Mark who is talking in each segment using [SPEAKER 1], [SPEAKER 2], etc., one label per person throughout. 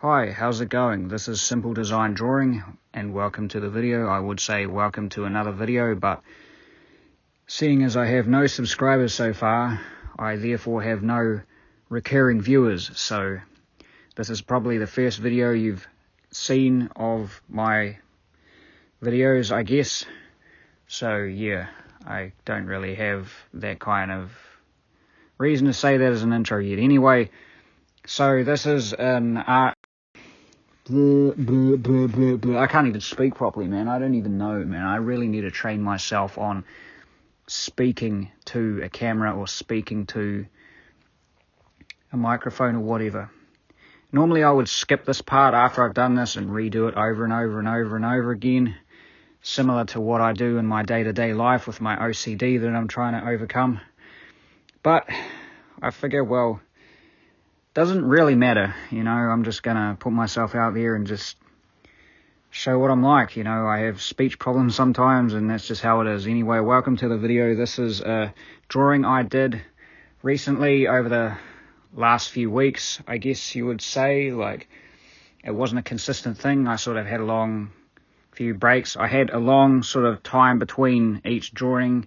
[SPEAKER 1] Hi, how's it going? This is Simpledesigndrawing, and welcome to the video. I would say welcome to another video, but seeing as I have no subscribers so far, I therefore have no recurring viewers, so this is probably the first video you've seen of my videos, I guess. So yeah, I don't really have that kind of reason to say that as an intro yet. Anyway, so this is an art. I can't even speak properly, man. I don't even know, man. I really need to train myself on speaking to a camera or speaking to a microphone or whatever. Normally I would skip this part after I've done this and redo it over and over and over and over again, similar to what I do in my day-to-day life with my OCD that I'm trying to overcome. But I figure, well, doesn't really matter, you know. I'm just gonna put myself out there and just show what I'm like, you know. I have speech problems sometimes, and that's just how it is. Anyway, welcome to the video. This is a drawing I did recently over the last few weeks, I guess you would say. Like, it wasn't a consistent thing. I sort of had a long few breaks. I had a long sort of time between each drawing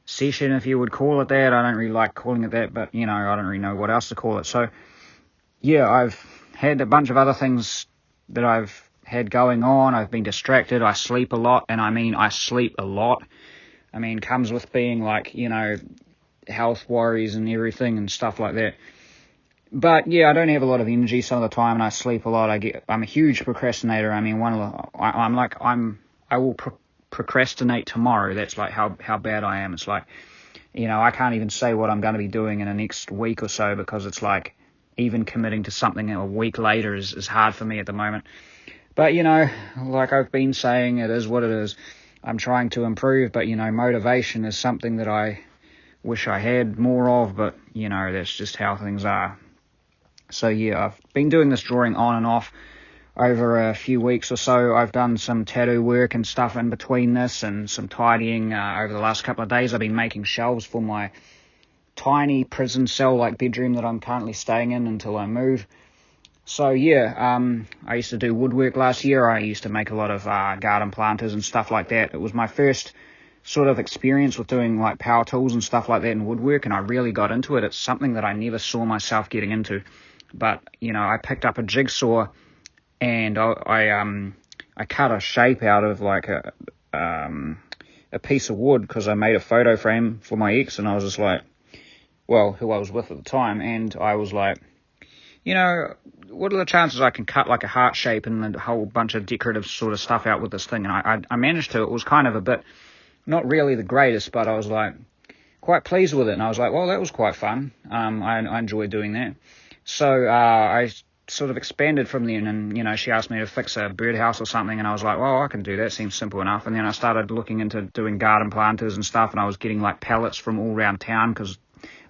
[SPEAKER 1] session, if you would call it that. I don't really like calling it that, but, you know, I don't really know what else to call it. So, yeah, I've had a bunch of other things that I've had going on. I've been distracted. I sleep a lot, and I mean, I sleep a lot. I mean, comes with being, like, you know, health worries and everything and stuff like that. But, yeah, I don't have a lot of energy some of the time, and I sleep a lot. I'm a huge procrastinator. I mean, I will procrastinate tomorrow. That's like how bad I am. It's like, you know, I can't even say what I'm going to be doing in the next week or so, because it's like even committing to something a week later is hard for me at the moment. But, you know, like I've been saying, it is what it is. I'm trying to improve, but, you know, motivation is something that I wish I had more of, but, you know, that's just how things are. So yeah, I've been doing this drawing on and off over a few weeks or so. I've done some tattoo work and stuff in between this, and some tidying over the last couple of days. I've been making shelves for my tiny prison cell-like bedroom that I'm currently staying in until I move. So yeah, I used to do woodwork last year. I used to make a lot of garden planters and stuff like that. It was my first sort of experience with doing like power tools and stuff like that in woodwork, and I really got into it. It's something that I never saw myself getting into. But, you know, I picked up a jigsaw, and I cut a shape out of like a piece of wood, because I made a photo frame for my ex, and I was just like, well, who I was with at the time, and I was like, you know, what are the chances I can cut like a heart shape and a whole bunch of decorative sort of stuff out with this thing? And I managed to. It was kind of a bit, not really the greatest, but I was like quite pleased with it, and I was like, well, that was quite fun. I enjoyed doing that. So I sort of expanded from then, and, you know, she asked me to fix a birdhouse or something, and I was like, well, I can do that, seems simple enough. And then I started looking into doing garden planters and stuff, and I was getting like pallets from all around town, because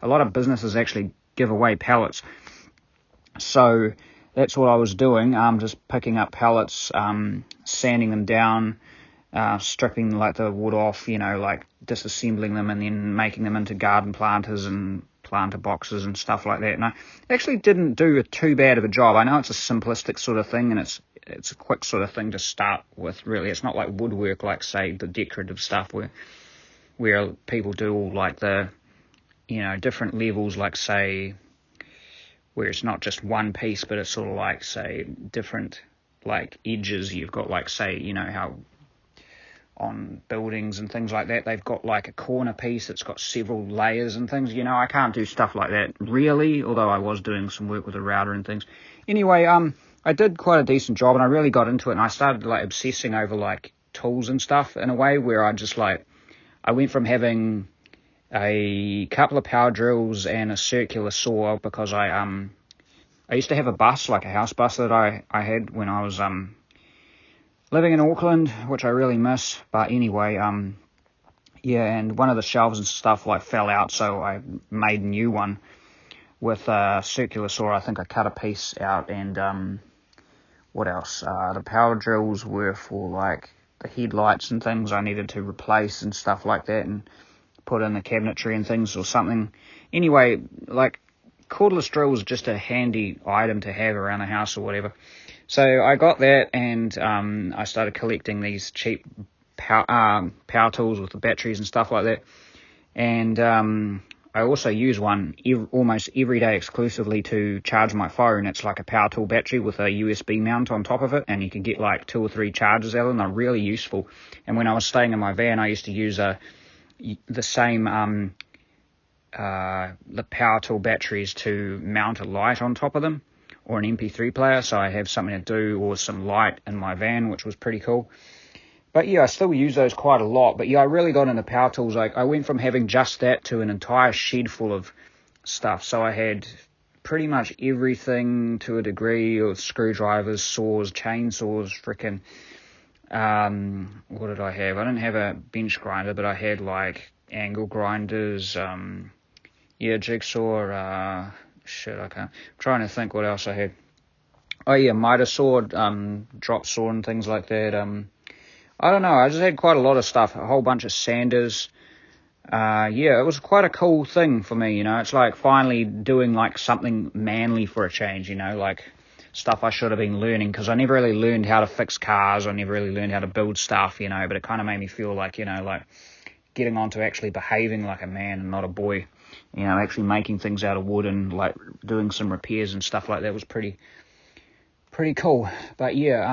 [SPEAKER 1] a lot of businesses actually give away pallets. So that's what I was doing, just picking up pallets, sanding them down, stripping like the wood off, you know, like disassembling them, and then making them into garden planters and planter boxes and stuff like that. And I actually didn't do too bad of a job. I know it's a simplistic sort of thing, and it's a quick sort of thing to start with, really. It's not like woodwork, like, say, the decorative stuff where people do all like the, you know, different levels, like, say, where it's not just one piece, but it's sort of like, say, different like edges. You've got, like, say, you know how on buildings and things like that, they've got like a corner piece that's got several layers and things. You know, I can't do stuff like that really, although I was doing some work with a router and things. Anyway, I did quite a decent job, and I really got into it, and I started like obsessing over like tools and stuff in a way where I went from having a couple of power drills and a circular saw, because I used to have a bus, like a house bus that I had when I was living in Auckland, which I really miss. But anyway, yeah, and one of the shelves and stuff like fell out, so I made a new one with a circular saw. I think I cut a piece out, and what else? The power drills were for like the headlights and things I needed to replace and stuff like that, and put in the cabinetry and things or something. Anyway, like cordless drill is just a handy item to have around the house or whatever. So I got that, and I started collecting these cheap power tools with the batteries and stuff like that. And I also use one almost every day exclusively to charge my phone. It's like a power tool battery with a USB mount on top of it, and you can get like 2 or 3 charges out of them. They're really useful. And when I was staying in my van, I used to use the same the power tool batteries to mount a light on top of them, or an MP3 player, so I have something to do, or some light in my van, which was pretty cool. But yeah, I still use those quite a lot. But yeah, I really got into power tools. Like, I went from having just that to an entire shed full of stuff. So I had pretty much everything to a degree, of screwdrivers, saws, chainsaws, freaking, what did I have? I didn't have a bench grinder, but I had like angle grinders, jigsaw, I'm trying to think what else I had. Oh yeah, miter saw, drop saw and things like that. I don't know, I just had quite a lot of stuff, a whole bunch of sanders. Yeah, it was quite a cool thing for me, it's like finally doing like something manly for a change, like stuff I should have been learning, because I never really learned how to fix cars, I never really learned how to build stuff, but it kind of made me feel like, like getting on to actually behaving like a man and not a boy, actually making things out of wood and like doing some repairs and stuff like that was pretty cool. But yeah,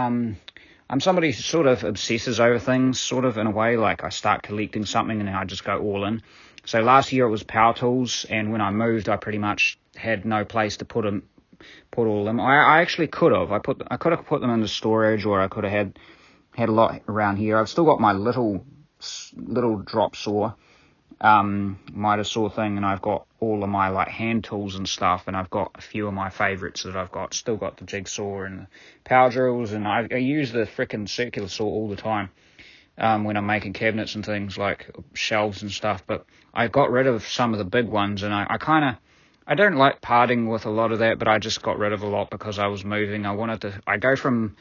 [SPEAKER 1] I'm somebody who sort of obsesses over things, sort of in a way. Like, I start collecting something and then I just go all in. So last year it was power tools, and when I moved, I pretty much had no place to put all of them. I actually could have. I could have put them into storage, or I could have had a lot around here. I've still got my little drop saw, miter saw thing, and I've got all of my like hand tools and stuff, and I've got a few of my favorites that I've got. Still got the jigsaw and the power drills, and I use the frickin' circular saw all the time when I'm making cabinets and things like shelves and stuff. But I got rid of some of the big ones, and I don't like parting with a lot of that, but I just got rid of a lot because I was moving. I go from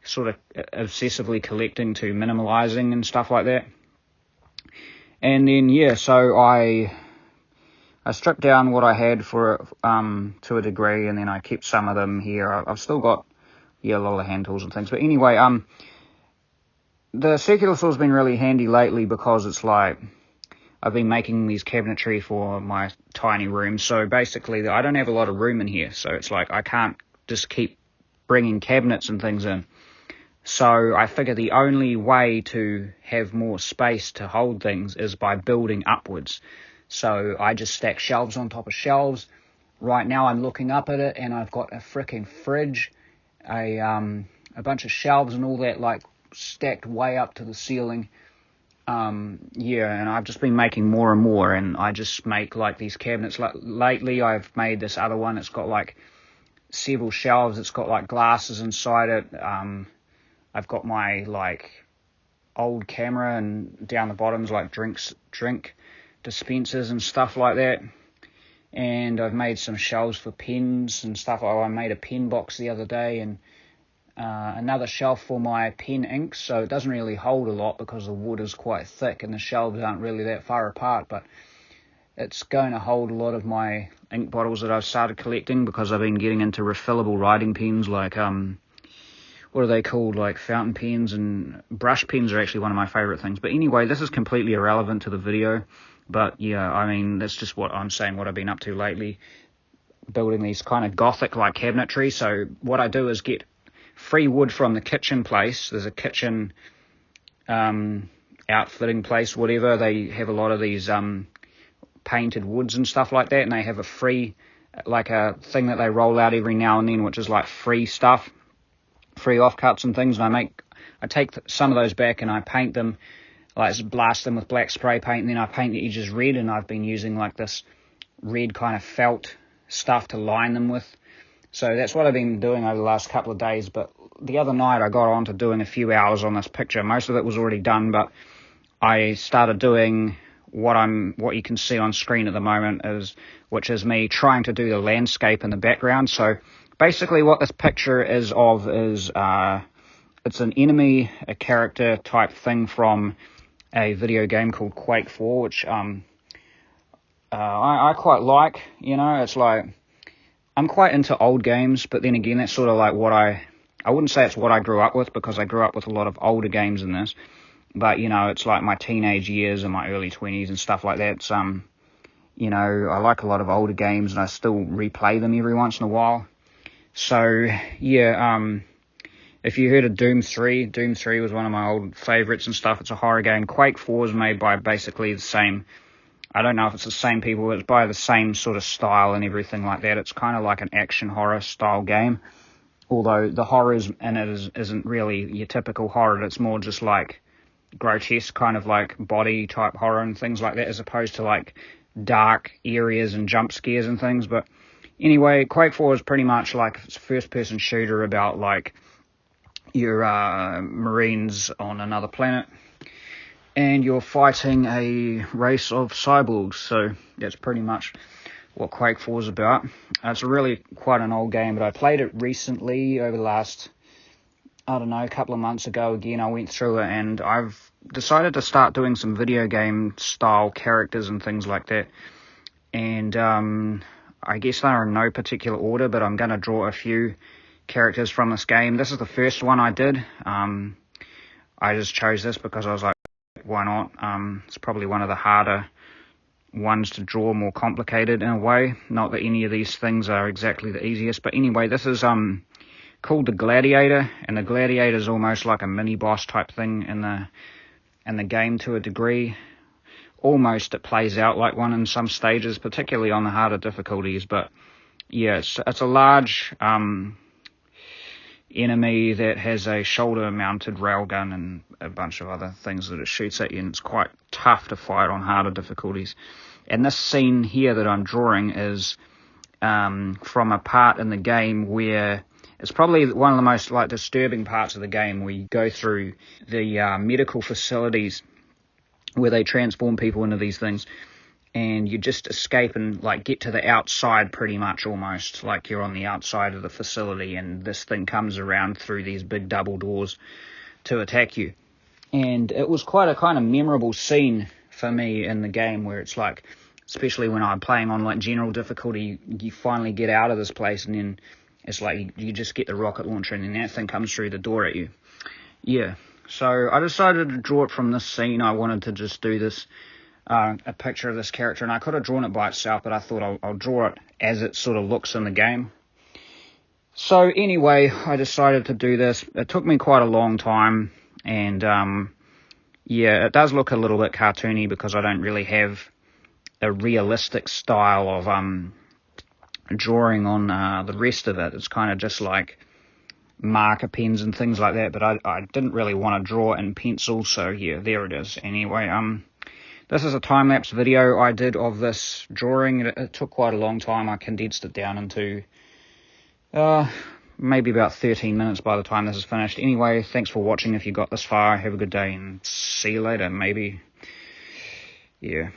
[SPEAKER 1] sort of obsessively collecting to minimalizing and stuff like that. And then, yeah, so I stripped down what I had for to a degree, and then I kept some of them here. I've still got, a lot of hand tools and things. But anyway, the circular saw's been really handy lately because it's like I've been making these cabinetry for my tiny room. So basically, I don't have a lot of room in here. So it's like I can't just keep bringing cabinets and things in. So I figure the only way to have more space to hold things is by building upwards. So I just stack shelves on top of shelves. Right now I'm looking up at it, and I've got a freaking fridge, a bunch of shelves and all that, like stacked way up to the ceiling. And I've just been making more and more, and I just make like these cabinets. Lately I've made this other one. It's got like several shelves. It's got like glasses inside it. I've got my like old camera, and down the bottom's like drink dispensers and stuff like that. And I've made some shelves for pens and stuff. I made a pen box the other day, and another shelf for my pen inks. So it doesn't really hold a lot because the wood is quite thick and the shelves aren't really that far apart, but it's going to hold a lot of my ink bottles that I've started collecting, because I've been getting into refillable writing pens, like what are they called, like fountain pens, and brush pens are actually one of my favorite things. But anyway, this is completely irrelevant to the video, but yeah, I mean, that's just what I'm saying, what I've been up to lately, building these kind of gothic like cabinetry. So what I do is get free wood from the kitchen place. There's a kitchen outfitting place, whatever. They have a lot of these painted woods and stuff like that, and they have a free, like a thing that they roll out every now and then, which is like free stuff, free offcuts and things. And I take some of those back and I paint them, like blast them with black spray paint, and then I paint the edges red. And I've been using like this red kind of felt stuff to line them with. So that's what I've been doing over the last couple of days. But the other night I got on to doing a few hours on this picture. Most of it was already done, but I started doing what you can see on screen at the moment, which is me trying to do the landscape in the background. So basically what this picture is it's an enemy, a character type thing from a video game called Quake 4, which I quite like. It's like I'm quite into old games, but then again, that's sort of like what I wouldn't say it's what I grew up with, because I grew up with a lot of older games in this, but, you know, it's like my teenage years and my early 20s and stuff like that. It's, you know, I like a lot of older games, and I still replay them every once in a while. So, yeah, if you heard of Doom 3, Doom 3 was one of my old favourites and stuff. It's a horror game. Quake 4 is made by basically the same, I don't know if it's the same people, but it's by the same sort of style and everything like that. It's kind of like an action horror style game, although the horror in it isn't really your typical horror. It's more just like grotesque, kind of like body type horror and things like that, as opposed to like dark areas and jump scares and things. But anyway, Quake 4 is pretty much like a first person shooter about like your Marines on another planet, and you're fighting a race of cyborgs. So that's pretty much what Quake 4 is about. It's really quite an old game, but I played it recently over the last, I don't know, a couple of months ago. Again, I went through it, and I've decided to start doing some video game style characters and things like that. And I guess they're in no particular order, but I'm going to draw a few characters from this game. This is the first one I did. I just chose this because I was like, why not? It's probably one of the harder ones to draw, more complicated in a way. Not that any of these things are exactly the easiest, but anyway, this is called the Gladiator, and the Gladiator is almost like a mini boss type thing in the game to a degree. Almost it plays out like one in some stages, particularly on the harder difficulties. But yeah, it's a large enemy that has a shoulder-mounted railgun and a bunch of other things that it shoots at you, and it's quite tough to fight on harder difficulties. And this scene here that I'm drawing is from a part in the game where it's probably one of the most like disturbing parts of the game, where you go through the medical facilities where they transform people into these things, and you just escape and like get to the outside pretty much, almost like you're on the outside of the facility, and this thing comes around through these big double doors to attack you. And it was quite a kind of memorable scene for me in the game, where it's like, especially when I'm playing on like general difficulty, you finally get out of this place, and then it's like you just get the rocket launcher, and then that thing comes through the door at you. Yeah, so I decided to draw it from this scene. I wanted to just do this, a picture of this character, and I could have drawn it by itself, but I thought I'll draw it as it sort of looks in the game. So anyway, I decided to do this. It took me quite a long time, and yeah, it does look a little bit cartoony because I don't really have a realistic style of drawing on the rest of it. It's kind of just like marker pens and things like that, but I didn't really want to draw in pencil, so yeah, there it is. Anyway, this is a time-lapse video I did of this drawing. It took quite a long time. I condensed it down into maybe about 13 minutes by the time this is finished. Anyway, thanks for watching if you got this far. Have a good day, and see you later, maybe. Yeah.